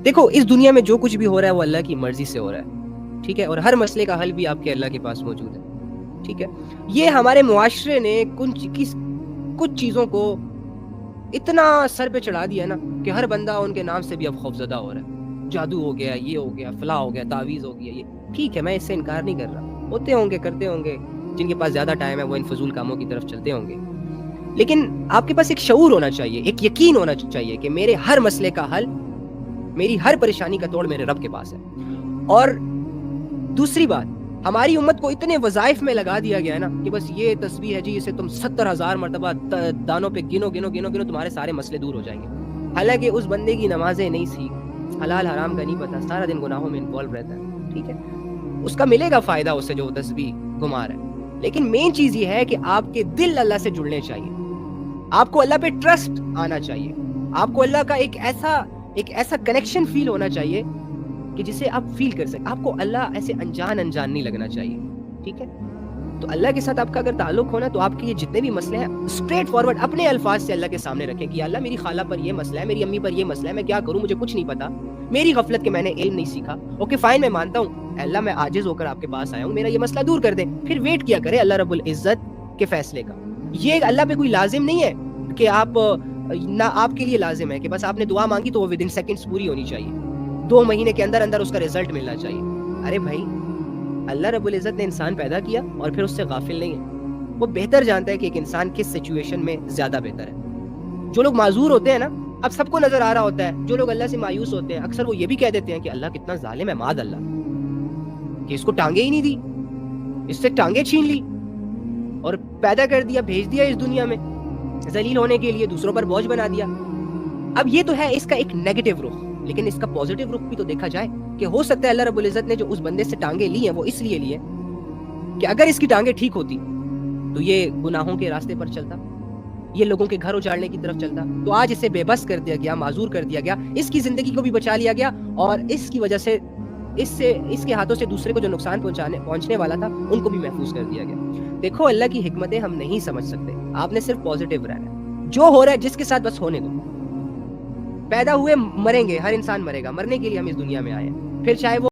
دیکھو اس دنیا میں جو کچھ بھی ہو رہا ہے وہ اللہ کی مرضی سے ہو رہا ہے، ٹھیک ہے، اور ہر مسئلے کا حل بھی آپ کے اللہ کے پاس موجود ہے، ٹھیک ہے. یہ ہمارے معاشرے نے کچھ چیزوں کو اتنا سر پہ چڑھا دیا نا کہ ہر بندہ ان کے نام سے بھی اب خوفزدہ ہو رہا ہے. جادو ہو گیا، یہ ہو گیا، فلاں ہو گیا، تعویذ ہو گیا. یہ ٹھیک ہے، میں اس سے انکار نہیں کر رہا، ہوتے ہوں گے، کرتے ہوں گے، جن کے پاس زیادہ ٹائم ہے وہ ان فضول کاموں کی طرف چلتے ہوں گے. لیکن آپ کے پاس ایک شعور ہونا چاہیے، ایک یقین ہونا چاہیے کہ میرے ہر مسئلے کا حل، میری ہر پریشانی کا توڑ میرے رب کے پاس ہے. اور دوسری بات، ہماری امت کو اتنے وظائف میں لگا دیا گیا ہے نا کہ بس یہ تسبیح ہے جی، اسے تم 70,000 مرتبہ دانوں پہ گنو گنو گنو گنو، تمہارے سارے مسئلے دور ہو جائیں گے. حالانکہ اس بندے کی نمازیں نہیں سیکھ، حلال حرام کا نہیں پتا، سارا دن گناہوں میں انوالو رہتا ہے، ٹھیک ہے. اس کا ملے گا فائدہ اس سے جو تسبیح گھما رہا ہے. لیکن مین چیز یہ ہے کہ آپ کے دل اللہ سے جڑنے چاہیے، آپ کو اللہ پہ ٹرسٹ آنا چاہیے، آپ کو اللہ کا ایک ایسا کنیکشن فیل ہونا چاہیے کہ جسے آپ فیل کر سکیں. آپ کو اللہ ایسے انجان نہیں لگنا چاہیے، ٹھیک ہے. تو اللہ کے ساتھ آپ کا اگر تعلق ہونا تو آپ کے یہ جتنے بھی مسئلے ہیں اسٹریٹ فارورڈ اپنے الفاظ سے اللہ کے سامنے رکھیں کہ اللہ میری خالہ پر یہ مسئلہ ہے، میری امی پر یہ مسئلہ ہے، میں کیا کروں، مجھے کچھ نہیں پتا، میری غفلت کہ میں نے علم نہیں سیکھا. اوکے فائن، میں مانتا ہوں اللہ میں عاجز ہو کر آپ کے پاس آیا ہوں، میرا یہ مسئلہ دور کر دیں. پھر ویٹ کیا کرے اللہ رب العزت کے فیصلے کا. یہ اللہ پہ کوئی لازم نہیں ہے کہ آپ نہ آپ کے لیے لازم ہے کہ بس آپ نے دعا مانگی تو وہ ود ان سیکنڈز پوری ہونی چاہیے، 2 مہینے کے اندر اس کا رزلٹ ملنا چاہیے. ارے بھائی، اللہ رب العزت نے انسان پیدا کیا اور پھر اس سے غافل نہیں ہے. وہ بہتر جانتا ہے کہ ایک انسان کس سچویشن میں زیادہ بہتر ہے. جو لوگ معذور ہوتے ہیں نا، اب سب کو نظر آ رہا ہوتا ہے، جو لوگ اللہ سے مایوس ہوتے ہیں اکثر وہ یہ بھی کہہ دیتے ہیں کہ اللہ کتنا ظالم ہے، معاذ اللہ، کہ اس کو ٹانگیں ہی نہیں دی، اس سے ٹانگیں چھین لی اور پیدا کر دیا، بھیج دیا اس دنیا میں ذلیل ہونے کے لیے، دوسروں پر بوجھ بنا دیا. اب یہ تو ہے اس کا ایک نیگیٹو رخ، لیکن اس کا پازیٹو رخ بھی تو دیکھا جائے کہ ہو سکتا ہے اللہ رب العزت نے جو اس بندے سے ٹانگیں لی ہیں وہ اس لیے لی ہیں کہ اگر اس کی ٹانگیں ٹھیک ہوتی تو یہ گناہوں کے راستے پر چلتا، یہ لوگوں کے گھر اجاڑنے کی طرف چلتا. تو آج اسے بے بس کر دیا گیا، معذور کر دیا گیا، اس کی زندگی کو بھی بچا لیا گیا، اور اس کی وجہ سے اس کے ہاتھوں سے دوسرے کو جو نقصان پہنچنے والا تھا ان کو بھی محفوظ کر دیا گیا. دیکھو اللہ کی حکمتیں ہم نہیں سمجھ سکتے، آپ نے صرف پازیٹیو رہنا ہے. جو ہو رہا ہے جس کے ساتھ بس ہونے دو. پیدا ہوئے مریں گے، ہر انسان مرے گا، مرنے کے لیے ہم اس دنیا میں آئے ہیں، پھر چاہے وہ